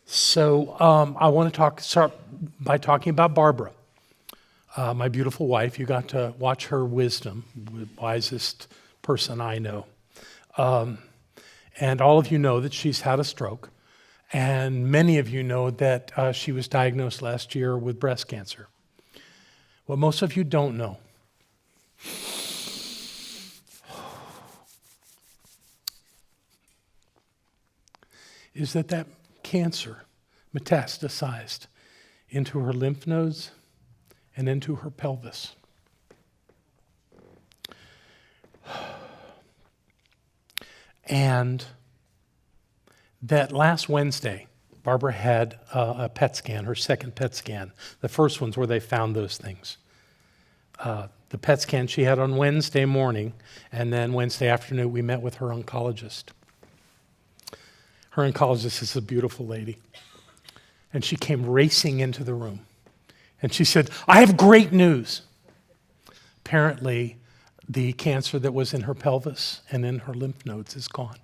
So I want to start by talking about Barbara, my beautiful wife. You got to watch her wisdom, the wisest person I know. And all of you know that she's had a stroke. And many of you know that she was diagnosed last year with breast cancer. What most of you don't know is that cancer metastasized into her lymph nodes and into her pelvis. And that last Wednesday, Barbara had a PET scan, her second PET scan. The first one's where they found those things. The PET scan she had on Wednesday morning, and then Wednesday afternoon we met with her oncologist. Her oncologist is a beautiful lady. And she came racing into the room. And she said, "I have great news." Apparently, the cancer that was in her pelvis and in her lymph nodes is gone.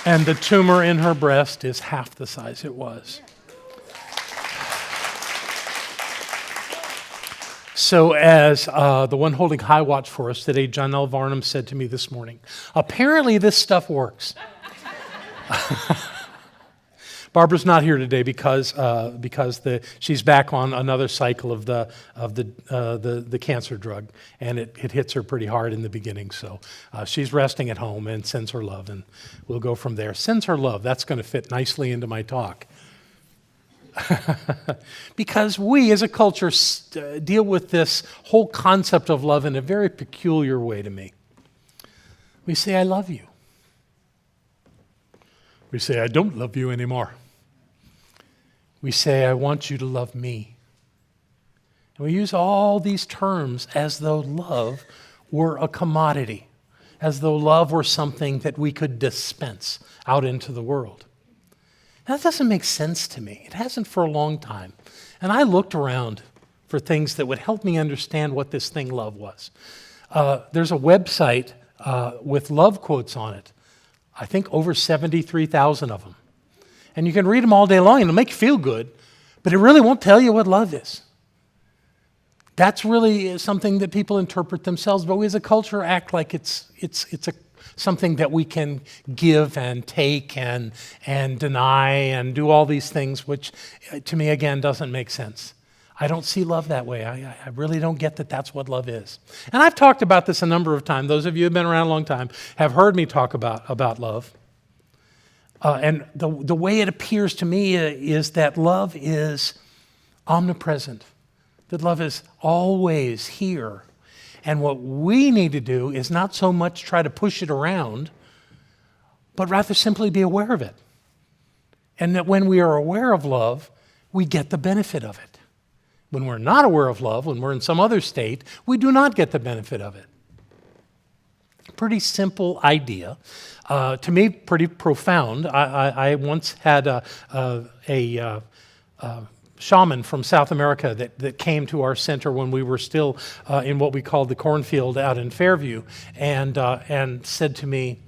And the tumor in her breast is half the size it was. So as the one holding high watch for us today, John L. Varnum, said to me this morning, apparently this stuff works. Barbara's not here today because she's back on another cycle of the cancer drug, and it hits her pretty hard in the beginning. So she's resting at home and sends her love, and we'll go from there. Sends her love. That's going to fit nicely into my talk. Because we as a culture deal with this whole concept of love in a very peculiar way to me. We say, "I love you." We say, "I don't love you anymore." We say, "I want you to love me." And we use all these terms as though love were a commodity, as though love were something that we could dispense out into the world. That doesn't make sense to me. It hasn't for a long time. And I looked around for things that would help me understand what this thing love was. There's a website with love quotes on it. I think over 73,000 of them. And you can read them all day long and it'll make you feel good, but it really won't tell you what love is. That's really something that people interpret themselves, but we as a culture act like it's something that we can give and take and deny and do all these things, which to me, again, doesn't make sense. I don't see love that way. I really don't get that that's what love is. And I've talked about this a number of times. Those of you who have been around a long time have heard me talk about love. And the way it appears to me is that love is omnipresent, that love is always here. And what we need to do is not so much try to push it around, but rather simply be aware of it. And that when we are aware of love, we get the benefit of it. When we're not aware of love, when we're in some other state, we do not get the benefit of it. Pretty simple idea. To me, pretty profound. I once had a shaman from South America that came to our center when we were still in what we called the cornfield out in Fairview, and said to me,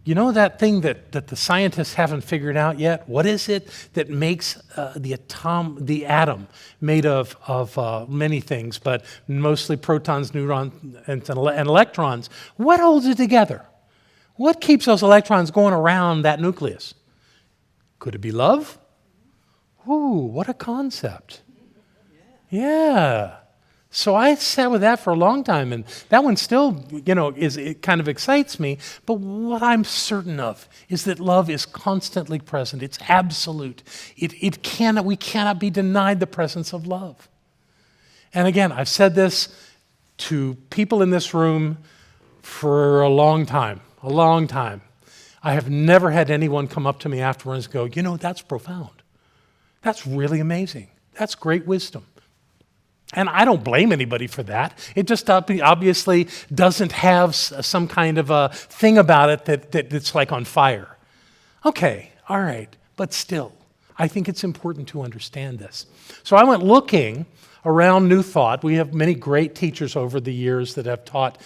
"You know that thing that the scientists haven't figured out yet? What is it that makes the atom made of many things, but mostly protons, neutrons, and electrons? What holds it together? What keeps those electrons going around that nucleus? Could it be love? Ooh, what a concept." Yeah. So I sat with that for a long time, and that one still, it kind of excites me. But what I'm certain of is that love is constantly present. It's absolute. We cannot be denied the presence of love. And again, I've said this to people in this room for a long time. I have never had anyone come up to me afterwards and go, "That's profound. That's really amazing. That's great wisdom." And I don't blame anybody for that. It just obviously doesn't have some kind of a thing about it that's like on fire. Okay, all right, but still, I think it's important to understand this. So I went looking around New Thought. We have many great teachers over the years that have taught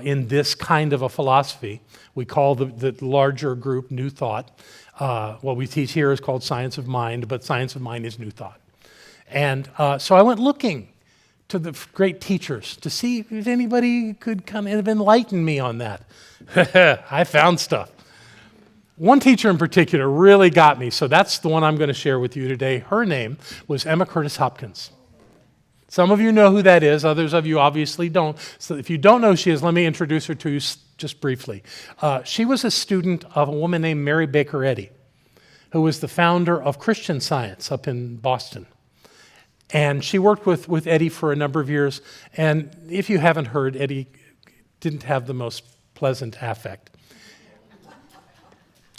in this kind of a philosophy. We call the larger group New Thought. What we teach here is called Science of Mind, but Science of Mind is New Thought. And so I went looking to the great teachers to see if anybody could kind of enlighten me on that. I found stuff. One teacher in particular really got me, so that's the one I'm going to share with you today. Her name was Emma Curtis Hopkins. Some of you know who that is. Others of you obviously don't. So if you don't know who she is, let me introduce her to you just briefly. She was a student of a woman named Mary Baker Eddy, who was the founder of Christian Science up in Boston. And she worked with Eddy for a number of years. And if you haven't heard, Eddy didn't have the most pleasant affect.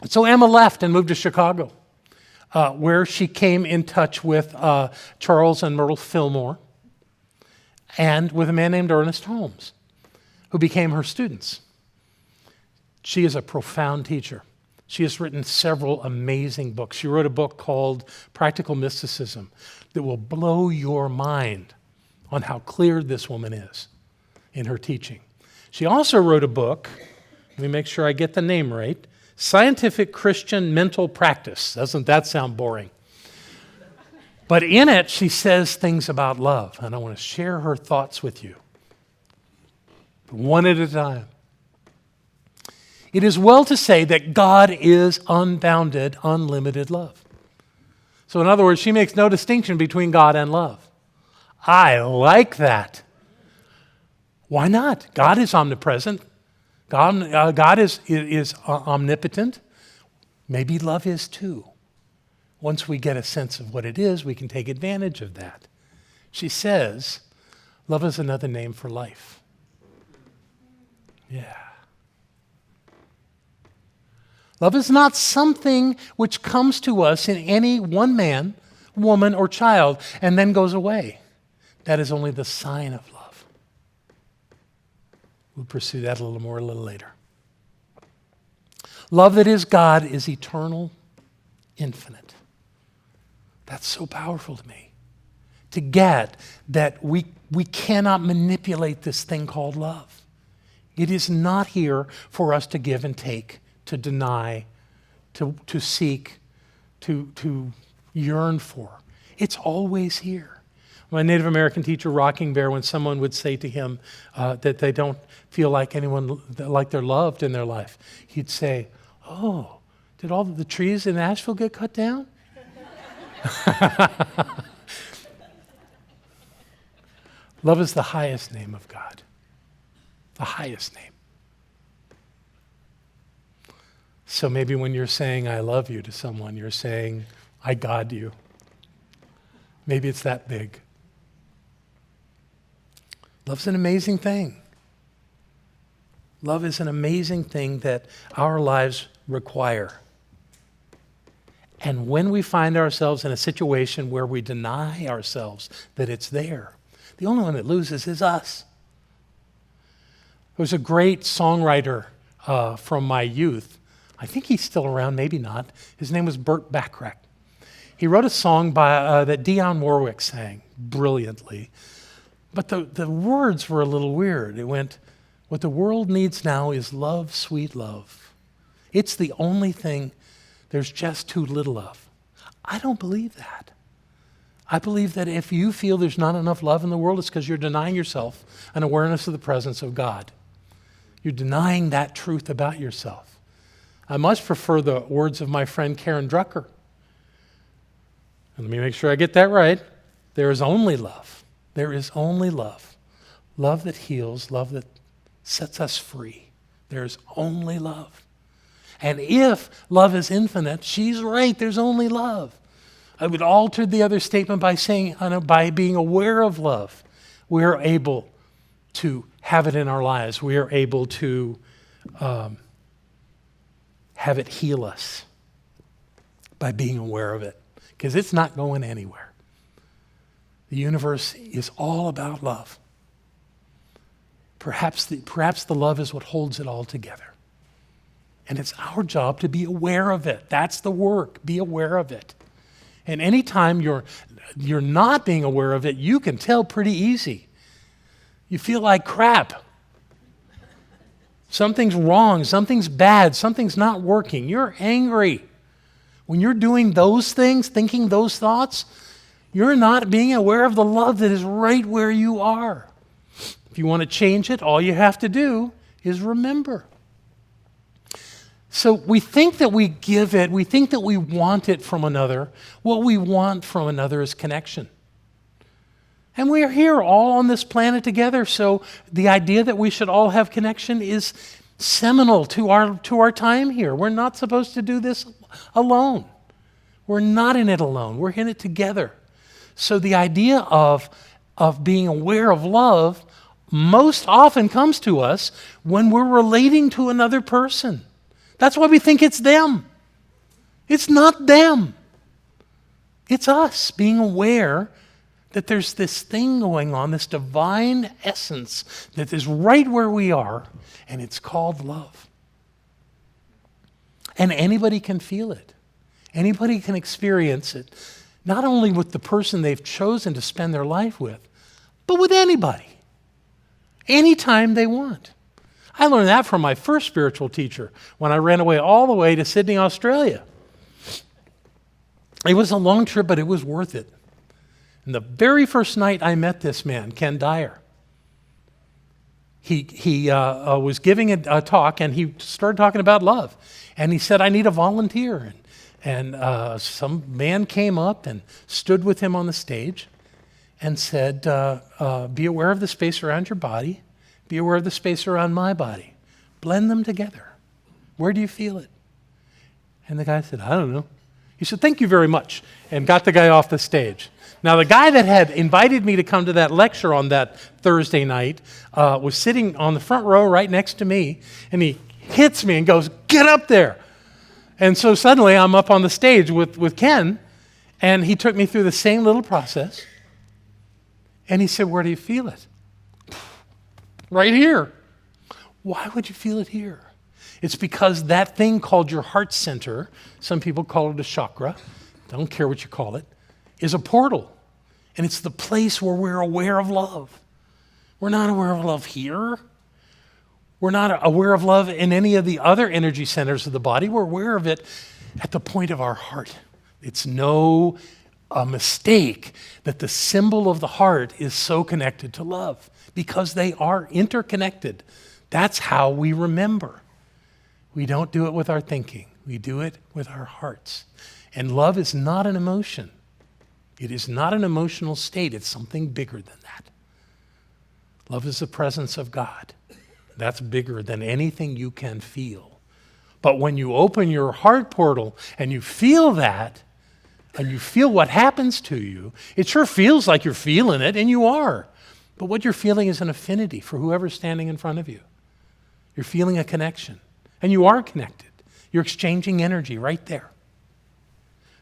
So Emma left and moved to Chicago, where she came in touch with Charles and Myrtle Fillmore and with a man named Ernest Holmes, who became her students. She is a profound teacher. She has written several amazing books. She wrote a book called Practical Mysticism that will blow your mind on how clear this woman is in her teaching. She also wrote a book, let me make sure I get the name right, Scientific Christian Mental Practice. Doesn't that sound boring? But in it, she says things about love, and I want to share her thoughts with you, one at a time. It is well to say that God is unbounded, unlimited love. So in other words, she makes no distinction between God and love. I like that. Why not? God is omnipresent. God is omnipotent. Maybe love is too. Once we get a sense of what it is, we can take advantage of that. She says, love is another name for life. Yeah. Love is not something which comes to us in any one man, woman, or child and then goes away. That is only the sign of love. We'll pursue that a little more a little later. Love that is God is eternal, infinite. That's so powerful to me. To get that we cannot manipulate this thing called love. It is not here for us to give and take, to deny, to seek, to yearn for. It's always here. My Native American teacher, Rocking Bear, when someone would say to him that they don't feel like like they're loved in their life, he'd say, "Oh, did all the trees in Asheville get cut down?" Love is the highest name of God. The highest name. So maybe when you're saying I love you to someone, you're saying I God you. Maybe it's that big. Love's an amazing thing. Love is an amazing thing that our lives require. And when we find ourselves in a situation where we deny ourselves that it's there, the only one that loses is us. There was a great songwriter from my youth. I think he's still around, maybe not. His name was Burt Bacharach. He wrote a song that Dionne Warwick sang brilliantly. But the words were a little weird. It went, what the world needs now is love, sweet love. It's the only thing there's just too little of. I don't believe that. I believe that if you feel there's not enough love in the world, it's because you're denying yourself an awareness of the presence of God. You're denying that truth about yourself. I much prefer the words of my friend Karen Drucker. And let me make sure I get that right. There is only love. There is only love. Love that heals, love that sets us free. There is only love. And if love is infinite, she's right, there's only love. I would alter the other statement by saying, by being aware of love, we are able to have it in our lives. We are able to have it heal us by being aware of it, because it's not going anywhere. The universe is all about love. Perhaps the love is what holds it all together. And it's our job to be aware of it. That's the work. Be aware of it. And anytime you're not being aware of it, you can tell pretty easy. You feel like crap. Something's wrong, something's bad, something's not working. You're angry. When you're doing those things, thinking those thoughts, you're not being aware of the love that is right where you are. If you want to change it, all you have to do is remember. So we think that we give it, we think that we want it from another. What we want from another is connection. And we are here all on this planet together, so the idea that we should all have connection is seminal to our time here. We're not supposed to do this alone. We're not in it alone. We're in it together. So the idea of being aware of love most often comes to us when we're relating to another person. That's why we think it's them. It's not them. It's us being aware that there's this thing going on, this divine essence that is right where we are, and it's called love. And anybody can feel it. Anybody can experience it, not only with the person they've chosen to spend their life with, but with anybody, anytime they want. I learned that from my first spiritual teacher when I ran away all the way to Sydney, Australia. It was a long trip, but it was worth it. And the very first night I met this man, Ken Dyer, he was giving a talk, and he started talking about love. And he said, I need a volunteer. And some man came up and stood with him on the stage and said, be aware of the space around your body. Be aware of the space around my body. Blend them together. Where do you feel it? And the guy said, I don't know. He said, thank you very much, and got the guy off the stage. Now, the guy that had invited me to come to that lecture on that Thursday night was sitting on the front row right next to me, and he hits me and goes, get up there. And so suddenly I'm up on the stage with Ken, and he took me through the same little process. And he said, where do you feel it? Right here. Why would you feel it here? It's because that thing called your heart center, some people call it a chakra, don't care what you call it, is a portal. And it's the place where we're aware of love. We're not aware of love here. We're not aware of love in any of the other energy centers of the body. We're aware of it at the point of our heart. It's no mistake that the symbol of the heart is so connected to love, because they are interconnected. That's how we remember. We don't do it with our thinking. We do it with our hearts. And love is not an emotion. It is not an emotional state. It's something bigger than that. Love is the presence of God. That's bigger than anything you can feel. But when you open your heart portal and you feel that, and you feel what happens to you, it sure feels like you're feeling it, and you are. But what you're feeling is an affinity for whoever's standing in front of you. You're feeling a connection, and you are connected. You're exchanging energy right there.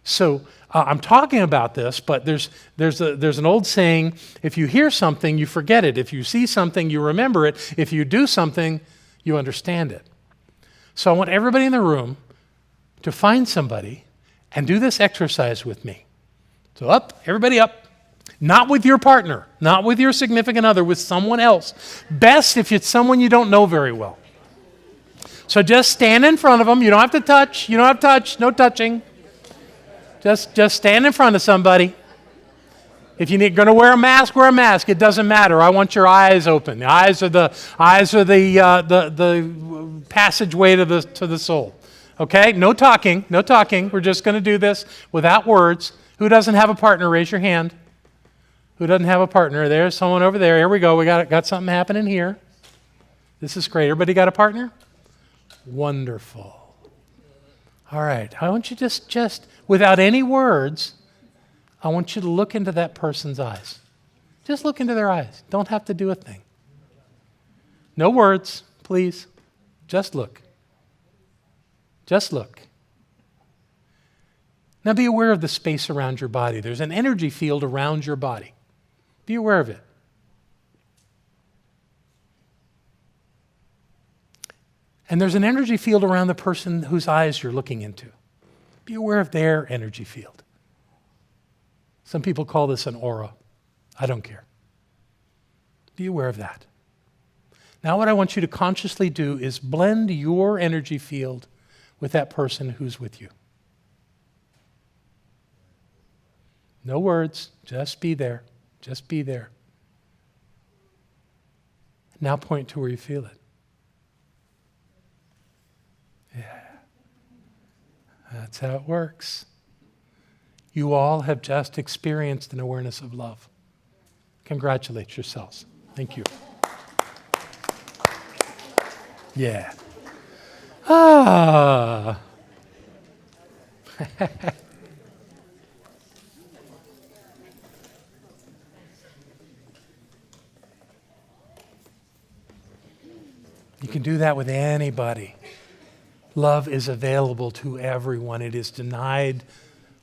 So I'm talking about this, but there's an old saying, if you hear something, you forget it. If you see something, you remember it. If you do something, you understand it. So I want everybody in the room to find somebody and do this exercise with me. So up, everybody up. Not with your partner, not with your significant other, with someone else. Best if it's someone you don't know very well. So just stand in front of them. You don't have to touch. No touching. Just stand in front of somebody. If you're going to wear a mask, wear a mask. It doesn't matter. I want your eyes open. The eyes are the passageway to the soul. Okay? No talking. We're just going to do this without words. Who doesn't have a partner? Raise your hand. Who doesn't have a partner? There's someone over there. Here we go. We got something happening here. This is great. Everybody got a partner? Wonderful. All right. I want you just without any words, I want you to look into that person's eyes. Just look into their eyes. Don't have to do a thing. No words, please. Just look. Just look. Now be aware of the space around your body. There's an energy field around your body. Be aware of it. And there's an energy field around the person whose eyes you're looking into. Be aware of their energy field. Some people call this an aura. I don't care. Be aware of that. Now what I want you to consciously do is blend your energy field with that person who's with you. No words, just be there. Just be there. Now point to where you feel it. Yeah. That's how it works. You all have just experienced an awareness of love. Congratulate yourselves. Thank you. Yeah. Ah. You can do that with anybody. Love is available to everyone. It is denied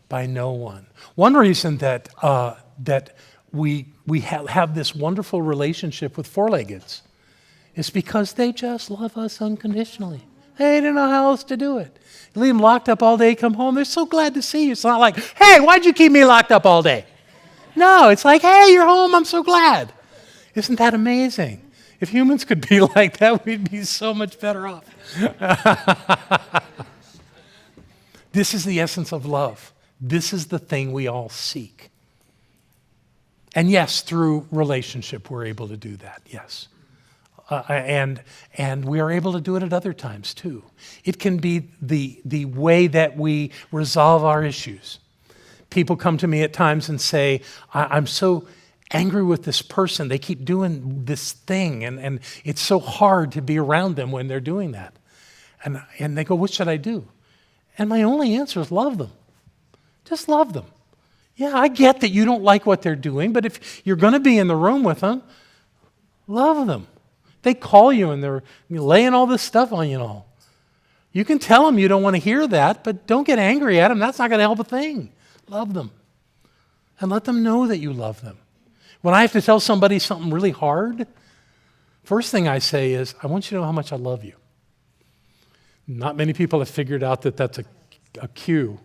by no one. One reason that we have this wonderful relationship with four-leggeds is because they just love us unconditionally. They don't know how else to do it. You leave them locked up all day, come home, they're so glad to see you. It's not like, hey, why'd you keep me locked up all day? No, it's like, hey, you're home, I'm so glad. Isn't that amazing? If humans could be like that, we'd be so much better off. This is the essence of love. This is the thing we all seek. And yes, through relationship, we're able to do that, yes. And we are able to do it at other times too. It can be the way that we resolve our issues. People come to me at times and say, I'm so angry with this person. They keep doing this thing, and it's so hard to be around them when they're doing that. And they go, what should I do? And my only answer is love them. Just love them. Yeah, I get that you don't like what they're doing, but if you're going to be in the room with them, love them. They call you and they're laying all this stuff on you and all. You can tell them you don't want to hear that, but don't get angry at them. That's not going to help a thing. Love them. And let them know that you love them. When I have to tell somebody something really hard, first thing I say is, I want you to know how much I love you. Not many people have figured out that that's a cue.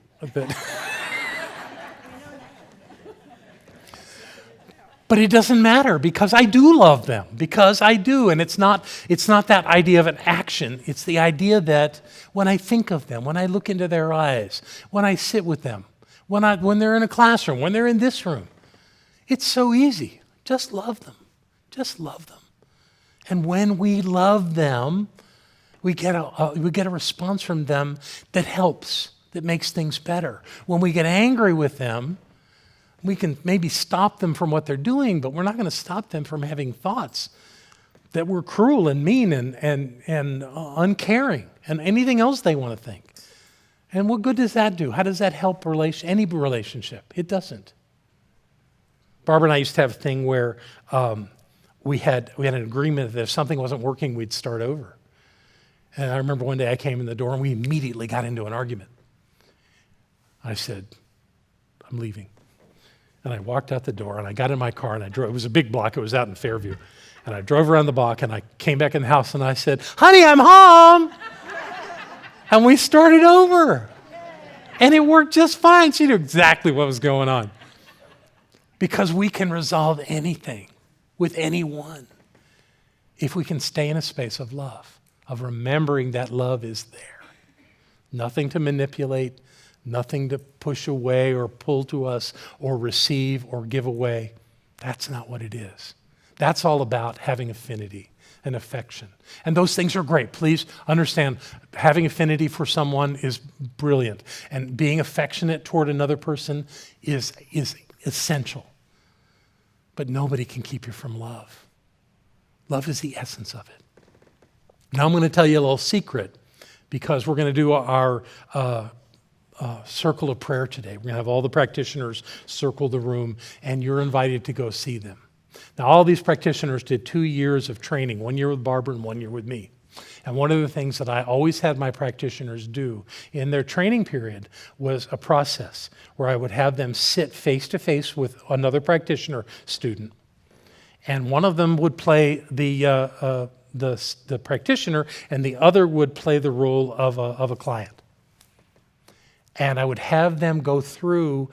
But it doesn't matter because I do love them, because I do. And it's not that idea of an action. It's the idea that when I think of them, when I look into their eyes, when I sit with them, when they're in a classroom, when they're in this room, it's so easy. Just love them. Just love them. And when we love them, we get a response from them that helps, that makes things better. When we get angry with them, we can maybe stop them from what they're doing, but we're not going to stop them from having thoughts that we're cruel and mean and uncaring and anything else they want to think. And what good does that do? How does that help any relationship? It doesn't. Barbara and I used to have a thing where we had an agreement that if something wasn't working, we'd start over. And I remember one day I came in the door and we immediately got into an argument. I said, I'm leaving. And I walked out the door and I got in my car and I drove. It was a big block. It was out in Fairview. And I drove around the block and I came back in the house and I said, honey, I'm home. And we started over. And it worked just fine. She knew exactly what was going on. Because we can resolve anything with anyone if we can stay in a space of love, of remembering that love is there. Nothing to manipulate, nothing to push away or pull to us or receive or give away. That's not what it is. That's all about having affinity and affection. And those things are great. Please understand, having affinity for someone is brilliant. And being affectionate toward another person is essential. But nobody can keep you from love. Love is the essence of it. Now I'm going to tell you a little secret because we're going to do our circle of prayer today. We're going to have all the practitioners circle the room, and you're invited to go see them. Now, all these practitioners did 2 years of training, 1 year with Barbara and 1 year with me. And one of the things that I always had my practitioners do in their training period was a process where I would have them sit face-to-face with another practitioner student, and one of them would play the practitioner, and the other would play the role of a client. And I would have them go through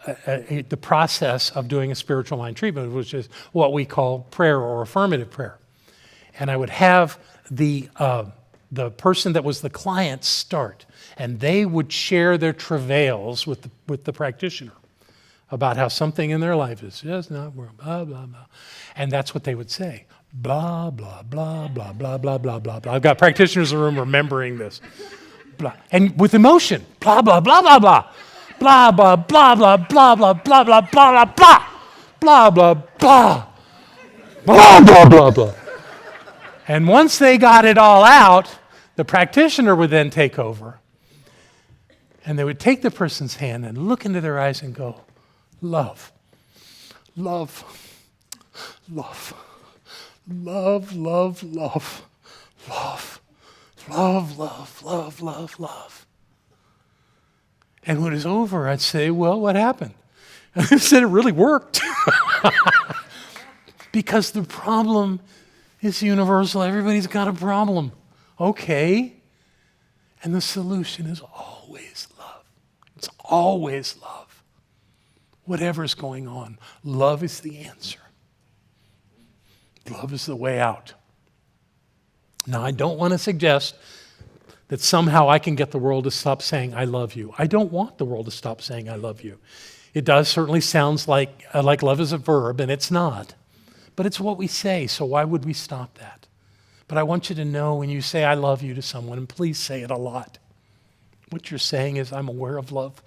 the process of doing a spiritual mind treatment, which is what we call prayer or affirmative prayer. And I would have the person that was the client start, and they would share their travails with the practitioner about how something in their life is just not working, blah, blah, blah. And that's what they would say. Blah, blah, blah, blah, blah, blah, blah, blah, blah. I've got practitioners in the room remembering this. Blah. And with emotion, blah, blah, blah, blah, blah. Blah, blah, blah, blah, blah, blah, blah, blah, blah, blah, blah. Blah, blah, blah. Blah, blah, blah, blah. And once they got it all out, the practitioner would then take over. And they would take the person's hand and look into their eyes and go, love, love, love, love, love, love, love, love, love, love, love, love. And when it was over, I'd say, well, what happened? And I said, it really worked. Because the problem is universal. Everybody's got a problem. Okay. And the solution is always love. It's always love. Whatever's going on, love is the answer. Love is the way out. Now, I don't want to suggest that somehow I can get the world to stop saying, I love you. I don't want the world to stop saying, I love you. It does certainly sound like love is a verb, and it's not. But it's what we say, so why would we stop that? But I want you to know when you say, I love you to someone, and please say it a lot, what you're saying is, I'm aware of love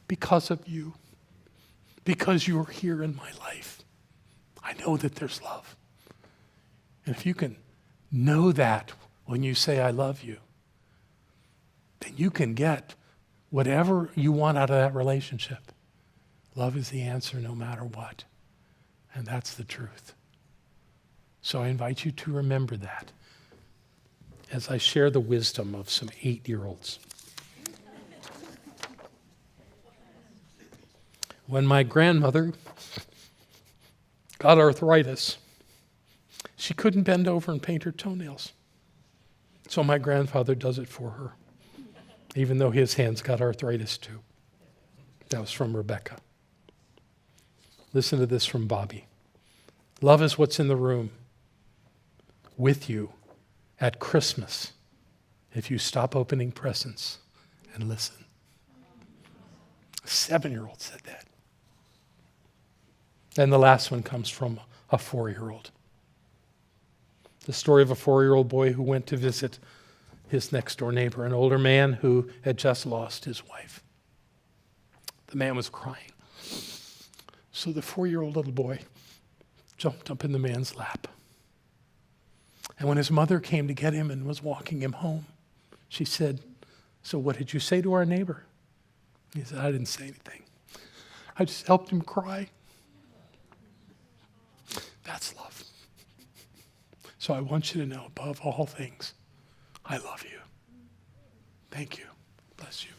because of you. Because you're here in my life. I know that there's love. And if you can know that when you say, I love you, then you can get whatever you want out of that relationship. Love is the answer no matter what. And that's the truth. So I invite you to remember that as I share the wisdom of some 8-year-olds. When my grandmother got arthritis, she couldn't bend over and paint her toenails. So my grandfather does it for her, even though his hands got arthritis too. That was from Rebecca. Listen to this from Bobby. Love is what's in the room with you at Christmas if you stop opening presents and listen. A 7-year-old said that. And the last one comes from a 4-year-old. The story of a 4-year-old boy who went to visit his next-door neighbor, an older man who had just lost his wife. The man was crying. So the 4-year-old little boy jumped up in the man's lap. And when his mother came to get him and was walking him home, she said, so what did you say to our neighbor? He said, I didn't say anything. I just helped him cry. That's love. So I want you to know, above all things, I love you. Thank you. Bless you.